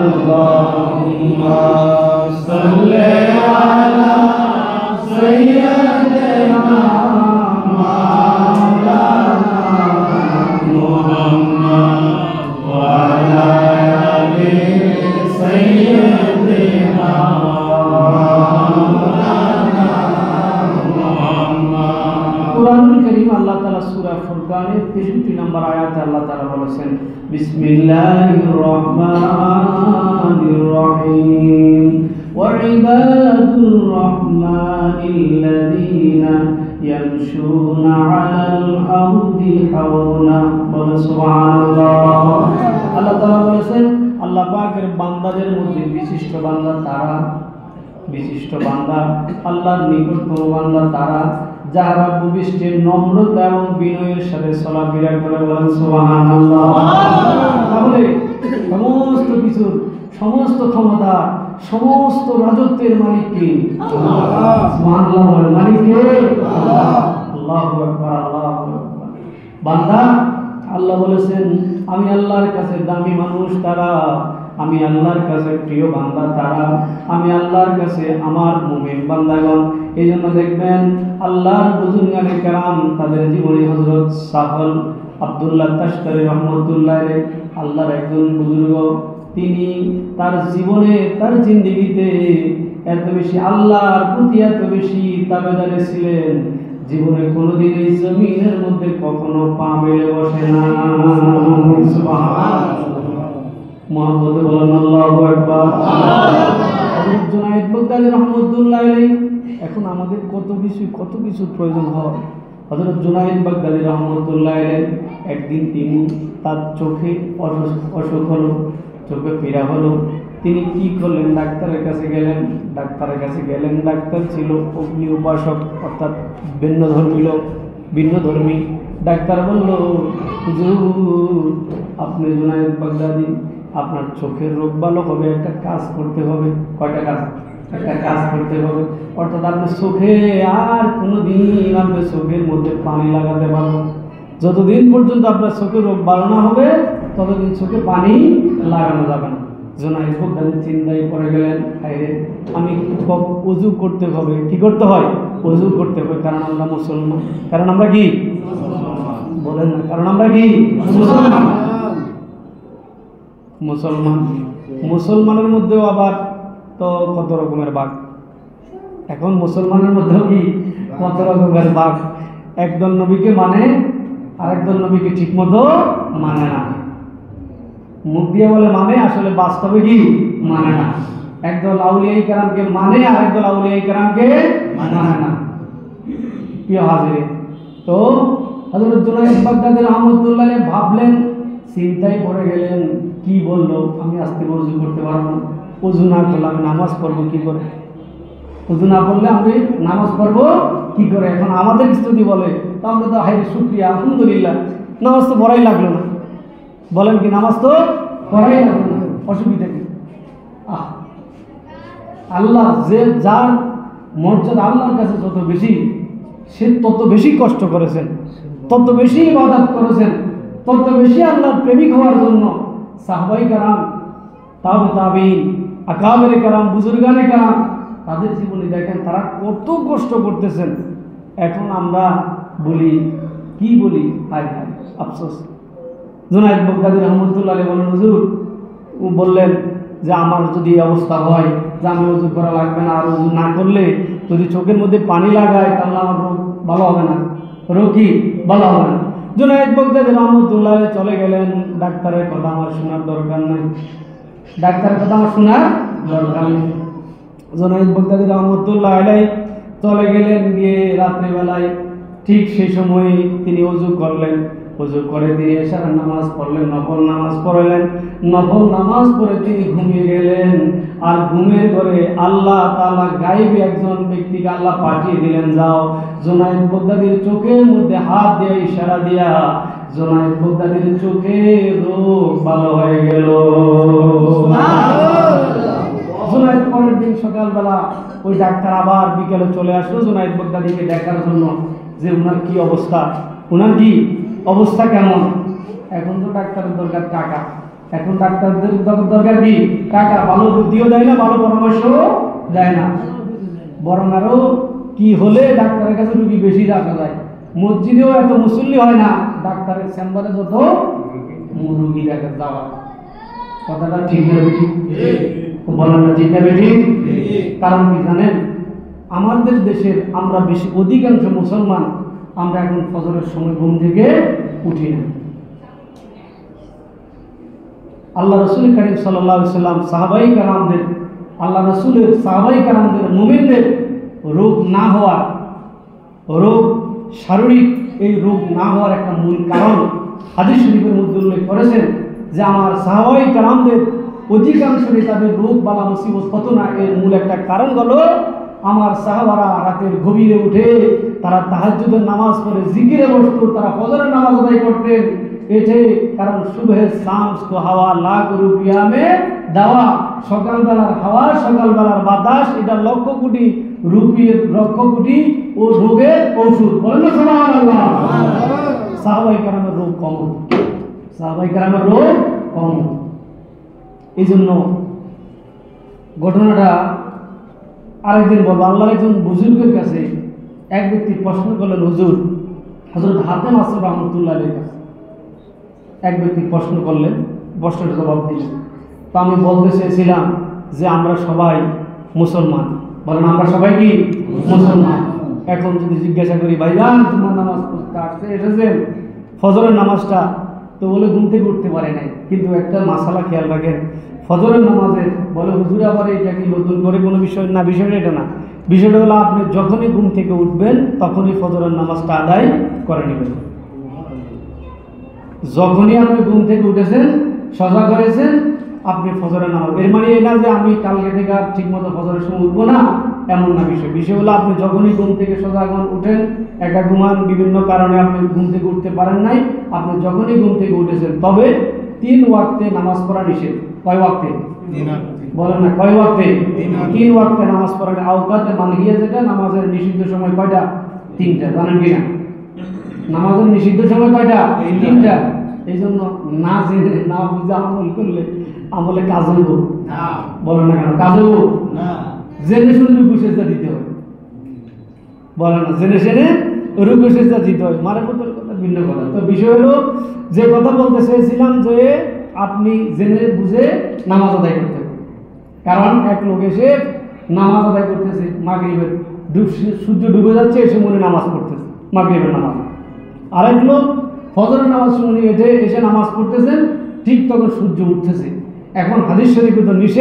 اللهم صل على سيدنا مولانا محمد وعلى آل سيدنا مولانا محمد। কুরআনুল কারীম আল্লাহ তাআলা সূরা ফুরকানের 63 নম্বর আয়াতে আল্লাহ তাআলা বলেছেন, বিসমিল্লাহির রহমানির রহিম ওয়া ইবাদুর রহমানিল্লাযীনা ইয়ামশুনা আলাল আরদি হাওনা। বলে সুবহানাল্লাহ। আল্লাহ তাআলা বলেছেন, আল্লাহ পাকের বান্দাদের মধ্যে বিশিষ্ট বান্দা তারা, বিশিষ্ট বান্দা আল্লাহর নিকটতম বান্দা তারা যারা ভূপৃষ্ঠে নম্রতা এবং বিনয়ের সাথে চলাফেরা করে। বলেন সুবহানাল্লাহ। তাহলে সমস্ত কিছুর, সমস্ত ক্ষমতা, সমস্ত রাজত্বের মালিক কে? আল্লাহ। সুবহানাল্লাহ। বলেন মালিক কে? আল্লাহ। আল্লাহু আকবার, আল্লাহু আকবার। বান্দা আল্লাহ বলেছেন, আমি আল্লাহর কাছে দামি মানুষ তারা, আমি আল্লাহর কাছে প্রিয় বান্দা তারা, আমি আল্লাহর কাছে আমার মুমিন বান্দাগণ। এই জন্য দেখবেন আল্লাহর বুজুর্গানে কেরাম তাদের জীবনী হযরত সাহল আব্দুল্লাহ তাশতারি রহমতুল্লাহ আল্লাহর একজন বুজুর্গ, তিনি তার জীবনে, তার জিন্দেগিতে এত বেশি আল্লাহর প্রতি এত বেশি তাবেদারে ছিলেন, জীবনে কোনোদিন এই জমিনের মধ্যে কখনো পা মেলে বসে না। সুবহানাল্লাহ। মুহাম্মদ বলেন আল্লাহু আকবার। হযরত জুনায়েদ বাগদাদী রাহমাতুল্লাহ আলাইহি, এখন আমাদের কত কিছু প্রয়োজন হয়। হযরত জুনায়েদ বাগদাদী রাহমাতুল্লাহ আলাইহি একদিন তিনি তার চোখে অসুখ হলো, চোখে পীড়া হলো। তিনি কি করলেন? ডাক্তারের কাছে গেলেন। ডাক্তার ছিল অগ্নি উপাসক, অর্থাৎ ভিন্নধর্মী। ডাক্তার বলল, হুজুর আপনি জুনায়েদ বাগদাদী, আপনার চোখের রোগ ভালো হবে, একটা কাজ করতে হবে। কয়টা কাজ? একটা কাজ করতে হবে, অর্থাৎ আপনার চোখে আর কোনোদিন আপনার চোখের মধ্যে পানি লাগাতে পারবো। যতদিন পর্যন্ত আপনার চোখের রোগ ভালো না হবে ততদিন চোখে পানি লাগানো যাবে না। জুনায়েদ বাগদাদী চিন্তায় পড়ে গেলেন, আরে আমি ওযু করতে হবে। কি করতে হয়? ওযু করতে হবে, কারণ আমরা মুসলমান। কারণ আমরা কি? বলেন না, কারণ আমরা কি? মুসলমান। মুসলমানের মধ্যেও আবার তো কত রকমের ভাগ। এখন মুসলমানের মধ্যেও কি কত রকমের ভাগ। একদল নবীকে মানে, আরেকদল নবীকে ঠিক মতো মানে না। মুখ দিয়ে বলে মানে, আসলে বাস্তবে কি মানে না। একদল আউলিয়া কেরামকে মানে, আরেকদল আউলিয়া কেরামকে মানে না। প্রিয় হাজিরিন, তো হযরত জুনায়েদ বাগদাদী রাহমাতুল্লাহ আলাইহি ভাবলেন, চিন্তায় পড়ে গেলেন, কি বললো আমি আজকে ওযু করতে পারবো না। ওযু না করলে আমি নামাজ পড়বো কি করে? ওযু না করলে আমি নামাজ পড়বো কি করে? এখন আমাদের যদি বলে তো আমরা তো হাই শুকরিয়া আলহামদুলিল্লাহ, নামাজ তো পড়াই লাগলো না। বলেন কি? নামাজ তো পড়াই লাগলো না, অসুবিধা কি? আল্লাহ যে যার মর্যাদা আল্লাহর কাছে যত বেশি, সে তত বেশি কষ্ট করেছেন, তত বেশি ইবাদত করেছেন, তত বেশি আল্লাহর প্রেমিক হওয়ার জন্য সাহাবাই কেরাম, তাবেঈন, আকাবেরে কেরাম, বুজুর্গানে কেরাম, তাদের জীবনে দেখেন তারা কত কষ্ট করতেছেন। এখন আমরা বলি, কি বলি? হায় হায় আফসোস। জুনায়েদ বাগদাদী রাহমাতুল্লাহ আলাইহি বলেন, হুজুর বললেন যে আমার যদি অবস্থা হয় যে আমি ওযু করা লাগবে না, আর ওযু না করলে যদি চোখের মধ্যে পানি লাগায় তাহলে আমার রোগ ভালো হবে না, রোগ কি ভালো হবে না। জুনায়েদ বাগদাদী রাহমাতুল্লাহ আলাইহি চলে গেলেন, ডাক্তারের কথা আমার শোনার দরকার নেই, ডাক্তারের কথা আমার শোনার দরকার নেই। জুনায়েদ বাগদাদী রাহমাতুল্লাহ আলাইহি চলে গেলেন, গিয়ে রাত্রিবেলায় ঠিক সেই সময় তিনি ওযু করলেন। ওযু করে তিনি এশার নামাজ পড়লেন, নফল নামাজ পড়লেন। নফল নামাজ পড়ে তিনি ঘুমিয়ে গেলেন। আর ঘুমের ঘরে আল্লাহ তাআলা গায়েবী একজন ব্যক্তিকে আল্লাহ পাঠিয়ে দিলেন, যাও জুনায়েদ বাগদাদীর চোখের মধ্যে হাত দিয়ে ইশারা দিয়া জুনায়েদ বাগদাদীর চোখের রোগ ভালো হয়ে গেল। জুনায়েদ পরের দিন সকালবেলা ওই ডাক্তার আবার বিকেলে চলে আসলো জুনায়েদ বাগদাদীকে দেখার জন্য, যে ওনার কি অবস্থা, ওনার কি অবস্থা কেমন। এখন তো ডাক্তারের দরকার টাকা, এখন ডাক্তারদের দরকার কি? টাকা। ভালো বুদ্ধিও দেয় না, ভালো পরামর্শ দেয় না, বরং আরো কি হলে ডাক্তারের কাছে রুগী বেশি রাখা যায়। মসজিদেও এত মুসল্লি হয় না, ডাক্তারের চেম্বারে যত রুগী দেখা যাওয়া। কথাটা ঠিক না বেটি? বলেন না ঠিক না বেটি? কারণ কি জানেন, আমাদের দেশের আমরা বেশি অধিকাংশ মুসলমান আমরা এখন ফজরের সময় ঘুম থেকে উঠি না। আল্লাহ রসুল করিম সাল্লাল্লাহু আলাইহি সাল্লাম সাহাবাই কারামদের, আল্লাহ রসুলের সাহাবাই কারামদের, মুমিনদের রোগ না হওয়ার, রোগ শারীরিক এই রোগ না হওয়ার একটা মূল কারণ হাদিস শরীফের মধ্যে উল্লেখ করেছেন যে আমার সাহাবাই কারামদের অধিকাংশই তাদের রোগ বালা মুসিবত হতো না। এর মূল একটা কারণ হলো আমার সাহাবারা রাতের গভীরে উঠে তারা তাহাজ্জুদের নামাজ পড়ে জিকিরে বসতো, তারা ফজরের নামাজ আদায় করতেন। এটাই কারণ সুবহে শামস কো হাওয়া লা করু কিয়ামে দাওয়া, সকালবেলার হাওয়া, সকালবেলার বাতাস, এটা লক্ষ কোটি রুপির লক্ষ কোটি ও রোগের ওষুধ। বলেন না সুবহানাল্লাহ। সাহাবায়ে কেরামের রোগ কম হতো, সাহাবায়ে কেরামের রোগ কম হতো। এই জন্য ঘটনাটা আরেকদিন বলবো। আল্লাহর একজন বুজুর্গের কাছে এক ব্যক্তি প্রশ্ন করলেন, হুজুর, হযরত হাতেম আসর রহমতুল্লাহ আলাইহির কাছে এক ব্যক্তি প্রশ্ন করলেন, প্রশ্নের জবাব দিলেন। তো আমি বলতে চেয়েছিলাম যে আমরা সবাই মুসলমান। বলেন আমরা সবাই কি মুসলমান? এখন যদি জিজ্ঞাসা করি, ভাইজান তোমার নামাজ পড়তে আসছে এসেছেন, ফজরের নামাজটা তো বলে ঘুম থেকে উঠতে পারে নাই। কিন্তু একটা মাসালা খেয়াল রাখেন, ফজরের নামাজের বলে হুজুর আবার এটা কি নতুন করে কোনো বিষয় না, বিষয়টা এটা না। বিষয়টা হলো আপনি যখনই ঘুম থেকে উঠবেন তখনই ফজরের নামাজটা আদায় করে নেবেন। যখনই আপনি ঘুম থেকে উঠেছেন, সজাগ হয়েছেন, আপনি ফজরের নামাজ। এর মানে এই না যে আমি কালকে থেকে আর ঠিক মতো ফজরের সময় উঠবো না, এমন না। বিষয় হলো আপনি যখনই ঘুম থেকে সজাগ হন, উঠেন, একা ঘুমান, বিভিন্ন কারণে আপনি ঘুম থেকে উঠতে পারেন নাই, আপনি যখনই ঘুম থেকে উঠেছেন, তবে 3 ওয়াক্তে নামাজ পড়া নিষেধ। কয় ওয়াক্তে? বলেন না কয় ওয়াক্তে? 3 ওয়াক্তে নামাজ পড়া। আওকাতে মানহিয়া যেটা, নামাজের নিষিদ্ধ সময় কয়টা? 3টা। জানেন কিনা নামাজের নিষিদ্ধ সময় কয়টা? 3টা। এই জন্য না জেনে না বুঝে আমল করলে আমলে কাজ হইব না। বলেন না কেন কাজ হইব না? জেনে শুনে রুকুসেজদা দিতে হয়। বলেন না জেনে শুনে রুকুসেজদা দিতে হয়। মারে পুত্রের কথা ভিন্ন কথা। তো বিষয় হলো যে কথা বলতে চেয়েছিলাম যে আপনি জেনে বুঝে নামাজ আদায় করতে হবে। কারণ এক লোক এসে নামাজ আদায় করতেছে, মাগরিবের সূর্য ডুবে যাচ্ছে, এসে মনে নামাজ পড়তেছে মাগরিবের নামাজ। আরেক লোক ফজরের নামাজ শুনে এসে নামাজ পড়তেছেন, ঠিক তখন সূর্য উঠতেছে। এখন হাদিস শরীফে তো নিষেধ।